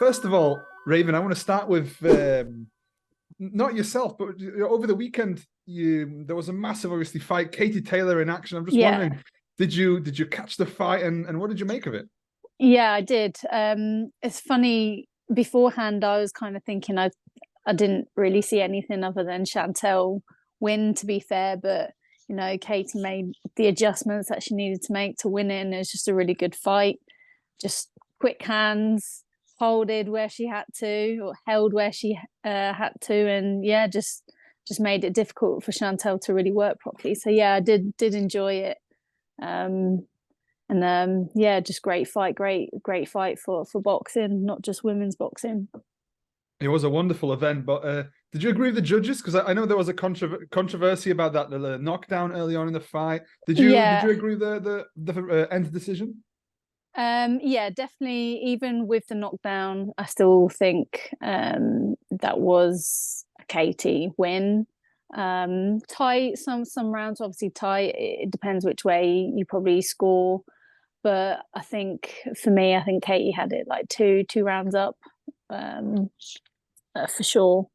First of all, Raven, I want to start with not yourself, but over the weekend, there was a massive, obviously, fight. Katie Taylor in action. I'm just wondering, did you catch the fight, and what did you make of it? Yeah, I did. It's funny. Beforehand, I was kind of thinking I didn't really see anything other than Chantel win, to be fair. But Katie made the adjustments that she needed to make to win it, and it was just a really good fight. Just quick hands, holded where she had to, or held where she had to, and yeah, just made it difficult for Chantel to really work properly. So yeah, I did enjoy it. Yeah, just great fight, great fight for boxing, not just women's boxing. It was a wonderful event, but did you agree with the judges? Because I know there was a controversy about that the knockdown early on in the fight. Did you agree with the end decision? Yeah, definitely. Even with the knockdown, I still think that was a Katie win. Tight, some rounds obviously tight. It depends which way you probably score. But I think for me, I think Katie had it like two rounds up, for sure.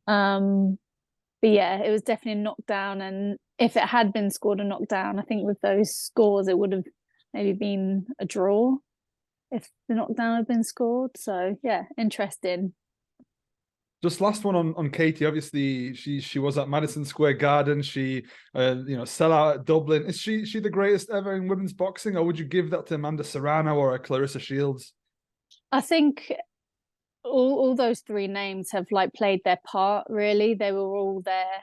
But yeah, it was definitely a knockdown. And if it had been scored a knockdown, I think with those scores, it would have maybe been a draw if the knockdown had been scored. So yeah, interesting. Just last one on Katie. Obviously, she was at Madison Square Garden. She, sell out at Dublin. Is she the greatest ever in women's boxing, or would you give that to Amanda Serrano or Clarissa Shields? I think all those three names have like played their part. Really, they were all there.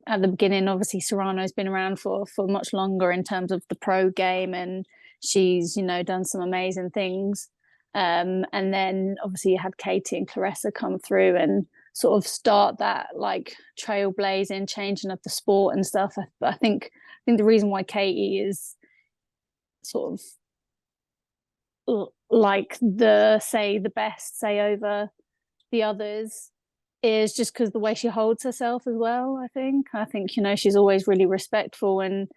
At the beginning, obviously Serrano's been around for much longer in terms of the pro game, and she's done some amazing things. And then obviously you had Katie and Clarissa come through and sort of start that like trailblazing, changing of the sport and stuff. But I think the reason why Katie is sort of like the best, say, over the others is just because the way she holds herself as well. I think she's always really respectful, and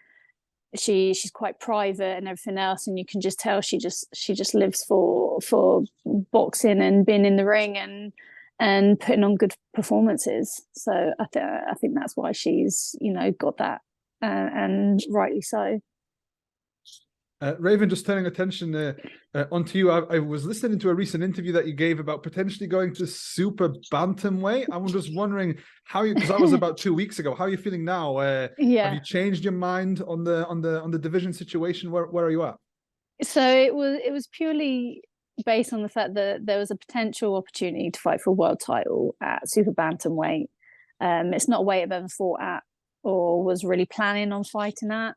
she's quite private and everything else, and you can just tell she just lives for boxing and being in the ring and putting on good performances. So I think that's why she's got that, and rightly so. Raven, just turning attention onto you. I was listening to a recent interview that you gave about potentially going to super bantamweight. I'm just wondering how you, because that was about 2 weeks ago. How are you feeling now? Have you changed your mind on the division situation? Where are you at? So it was purely based on the fact that there was a potential opportunity to fight for a world title at super bantamweight. It's not a weight I've ever fought at or was really planning on fighting at.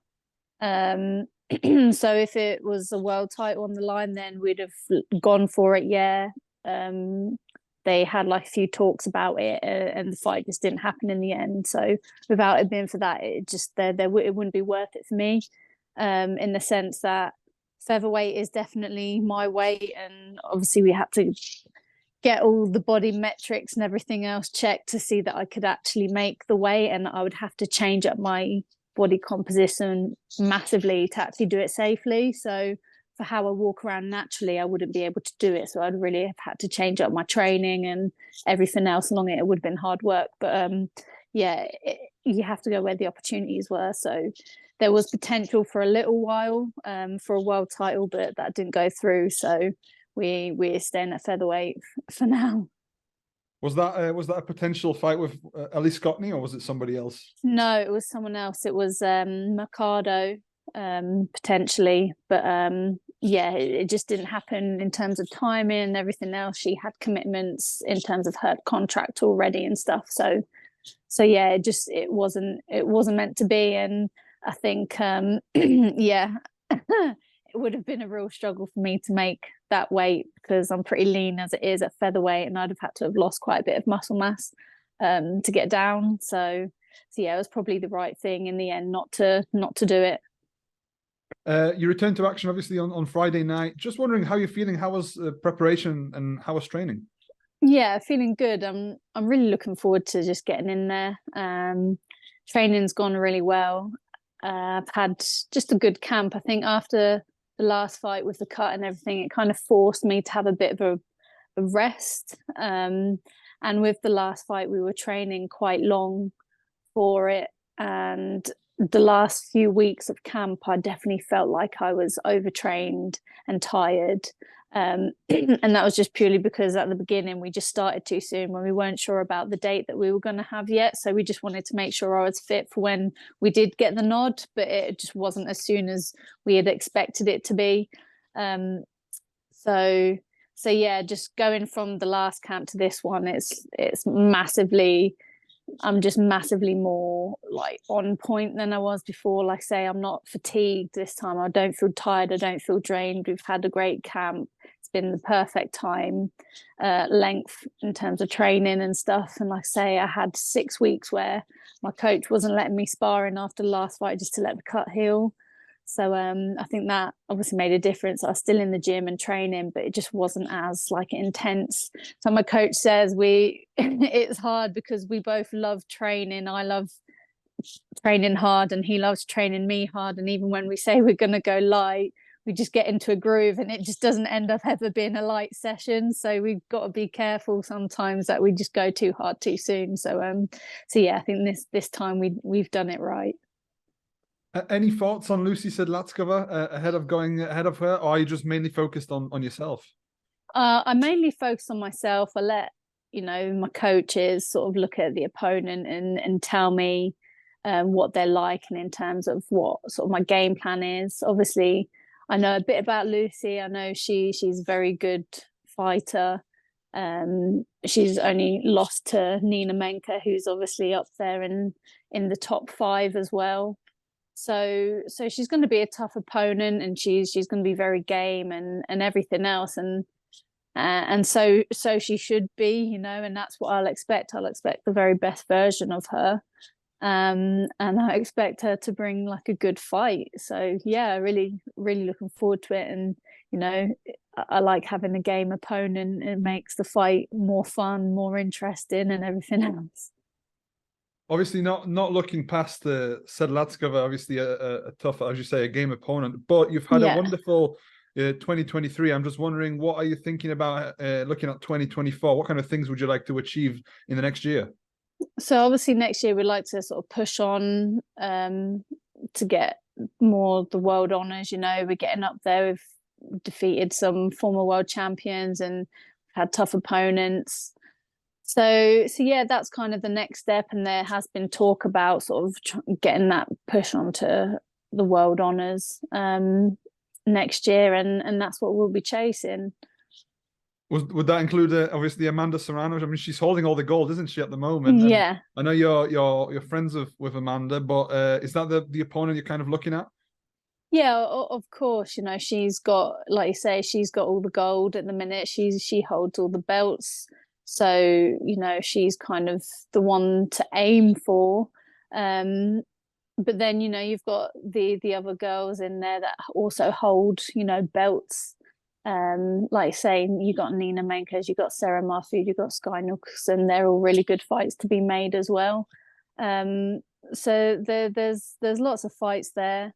So if it was a world title on the line, then we'd have gone for it. Yeah. They had like a few talks about it, and the fight just didn't happen in the end. So without it being for that, it just it wouldn't be worth it for me. In the sense that featherweight is definitely my weight, and obviously we had to get all the body metrics and everything else checked to see that I could actually make the weight, and I would have to change up my body composition massively to actually do it safely. So for how I walk around naturally, I wouldn't be able to do it. So I'd really have had to change up my training and everything else along it. It would have been hard work, but you have to go where the opportunities were. So there was potential for a little while for a world title, but that didn't go through. So we're staying at featherweight for now. Was that a potential fight with Ellie Scottney, or was it somebody else? No, it was someone else. It was Mercado, potentially, but it just didn't happen in terms of timing and everything else. She had commitments in terms of her contract already and stuff. So yeah, it wasn't meant to be, and I think yeah. It would have been a real struggle for me to make that weight because I'm pretty lean as it is at featherweight, and I'd have had to have lost quite a bit of muscle mass to get down. So yeah, it was probably the right thing in the end not to do it. You returned to action obviously on Friday night. Just wondering how you're feeling. How was preparation and how was training? Yeah, feeling good. I'm really looking forward to just getting in there. Training's gone really well. I've had just a good camp. I think after the last fight with the cut and everything, it kind of forced me to have a bit of a rest. And with the last fight, we were training quite long for it. And the last few weeks of camp, I definitely felt like I was overtrained and tired. And that was just purely because at the beginning we just started too soon when we weren't sure about the date that we were going to have yet. So we just wanted to make sure I was fit for when we did get the nod, but it just wasn't as soon as we had expected it to be. So yeah, just going from the last camp to this one, it's massively, I'm just massively more like on point than I was before. Like I say, I'm not fatigued this time. I don't feel tired. I don't feel drained. We've had a great camp. It's been the perfect time length in terms of training and stuff. And like I say, I had 6 weeks where my coach wasn't letting me sparring after the last fight just to let the cut heal. So I think that obviously made a difference. I was still in the gym and training, but it just wasn't as like intense. So my coach says it's hard because we both love training. I love training hard and he loves training me hard. And even when we say we're going to go light, we just get into a groove and it just doesn't end up ever being a light session. So we've got to be careful sometimes that we just go too hard too soon. So yeah, I think this time we've done it right. Any thoughts on Lucie Sedlackova ahead of her, or are you just mainly focused on yourself? I mainly focus on myself. I let my coaches sort of look at the opponent and tell me what they're like, and in terms of what sort of my game plan is. Obviously, I know a bit about Lucie. I know she's a very good fighter. She's only lost to Nina Menke, who's obviously up there in the top 5 as well. So she's going to be a tough opponent, and she's going to be very game and everything else, and so she should be, and that's what I'll expect. I'll expect the very best version of her, and I expect her to bring like a good fight. So yeah, really looking forward to it. And I like having a game opponent. It makes the fight more fun, more interesting, and everything else. Obviously, not looking past the Sedlackova, obviously a tough, as you say, a game opponent. But you've had a wonderful 2023. I'm just wondering, what are you thinking about looking at 2024? What kind of things would you like to achieve in the next year? So obviously next year we'd like to sort of push on to get more of the world honours. We're getting up there. We've defeated some former world champions and had tough opponents. So yeah, that's kind of the next step, and there has been talk about sort of getting that push onto the world honours next year, and that's what we'll be chasing. Would that include obviously Amanda Serrano? I mean, she's holding all the gold, isn't she, at the moment? Yeah. And I know you're friends with Amanda, but is that the opponent you're kind of looking at? Yeah, of course. She's got, like you say, she's got all the gold at the minute. She holds all the belts. So, she's kind of the one to aim for. But then, you've got the other girls in there that also hold, belts. Like I say, you got Nina Menkes, you got Sarah Marfoud, you got Sky Nooks, and they're all really good fights to be made as well. So there's lots of fights there,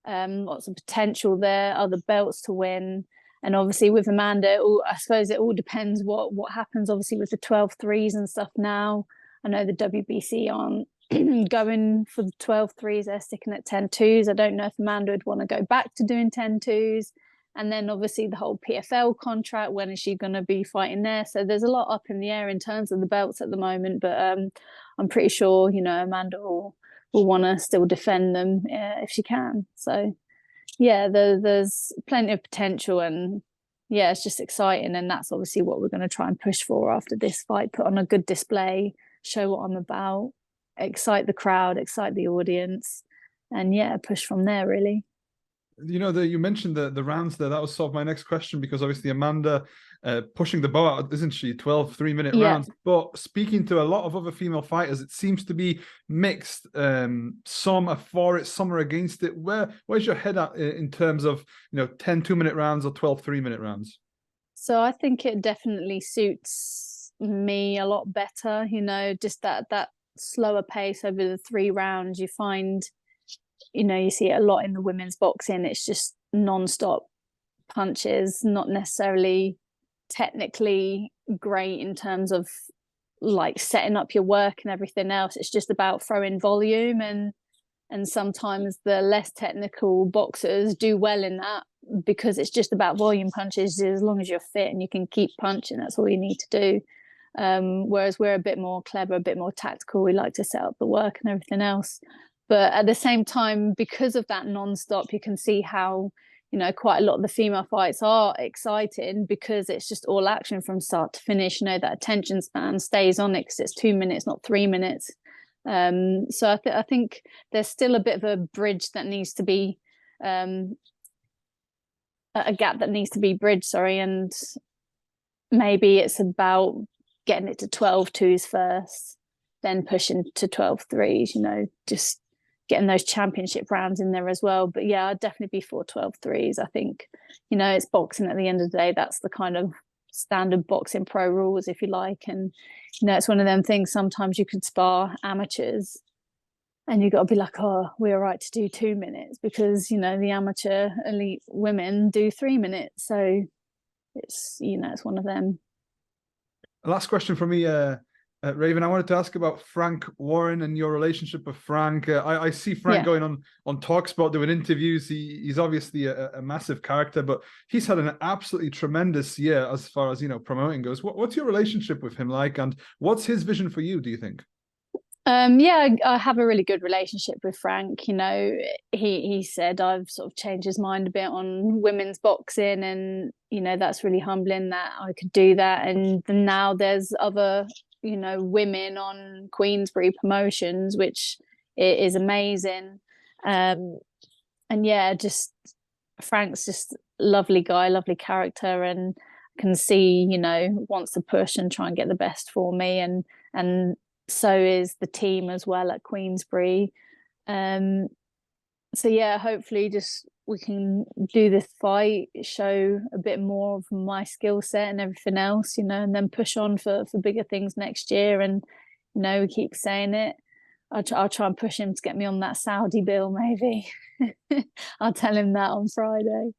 lots of potential there, other belts to win. And obviously with Amanda, I suppose it all depends what happens obviously with the 12-3s and stuff now. I know the WBC aren't going for the 12-3s, they're sticking at 10-2s. I don't know if Amanda would want to go back to doing 10-2s. And then obviously the whole PFL contract, when is she going to be fighting there? So there's a lot up in the air in terms of the belts at the moment. But I'm pretty sure, Amanda will want to still defend them if she can. So yeah, there's plenty of potential, and yeah, it's just exciting. And that's obviously what we're going to try and push for after this fight. Put on a good display, show what I'm about, excite the crowd, excite the audience, and yeah, push from there really. You mentioned the rounds there. That was sort of my next question, because obviously Amanda pushing the bow out, isn't she? 12 3-minute rounds. But speaking to a lot of other female fighters, it seems to be mixed. Some are for it, some are against it. Where's your head at in terms of 10 2-minute rounds or 12 3-minute rounds? So I think it definitely suits me a lot better. Just that slower pace over the 3 rounds. You find you see it a lot in the women's boxing. It's just non-stop punches, not necessarily technically great in terms of like setting up your work and everything else. It's just about throwing volume, and sometimes the less technical boxers do well in that, because it's just about volume punches. As long as you're fit and you can keep punching, that's all you need to do. Whereas we're a bit more clever, a bit more tactical. We like to set up the work and everything else. But at the same time, because of that non-stop, you can see how, you know, quite a lot of the female fights are exciting, because it's just all action from start to finish. You know, that attention span stays on it because it's 2 minutes, not 3 minutes. So I think there's still a bit of a bridge that needs to be, a gap that needs to be bridged, sorry. And maybe it's about getting it to 12-2s first, then pushing to 12-3s, you know, just getting those championship rounds in there as well. But yeah, I'd definitely be for 12-3s. I think, you know, it's boxing at the end of the day. That's the kind of standard boxing pro rules, if you like. And, you know, it's one of them things, sometimes you could spar amateurs and you got to be like, oh, we're right to do 2 minutes, because, you know, the amateur elite women do 3 minutes. So it's, you know, it's one of them. Last question for me, Raven. I wanted to ask about Frank Warren and your relationship with Frank. I see Frank going on TalkSport doing interviews. He's obviously a massive character, but he's had an absolutely tremendous year as far as, you know, promoting goes. What's your relationship with him like, and what's his vision for you, do you think? Yeah, I have a really good relationship with Frank. You know, he said I've sort of changed his mind a bit on women's boxing, and, you know, that's really humbling that I could do that. And now there's other, you know, women on Queensbury promotions, which is amazing. And yeah, just Frank's just lovely guy, lovely character, and can see, you know, wants to push and try and get the best for me, and so is the team as well at Queensbury. So yeah, hopefully just we can do this fight, show a bit more of my skill set and everything else, you know, and then push on for bigger things next year. And, you know, we keep saying it. I'll try and push him to get me on that Saudi bill, maybe. I'll tell him that on Friday.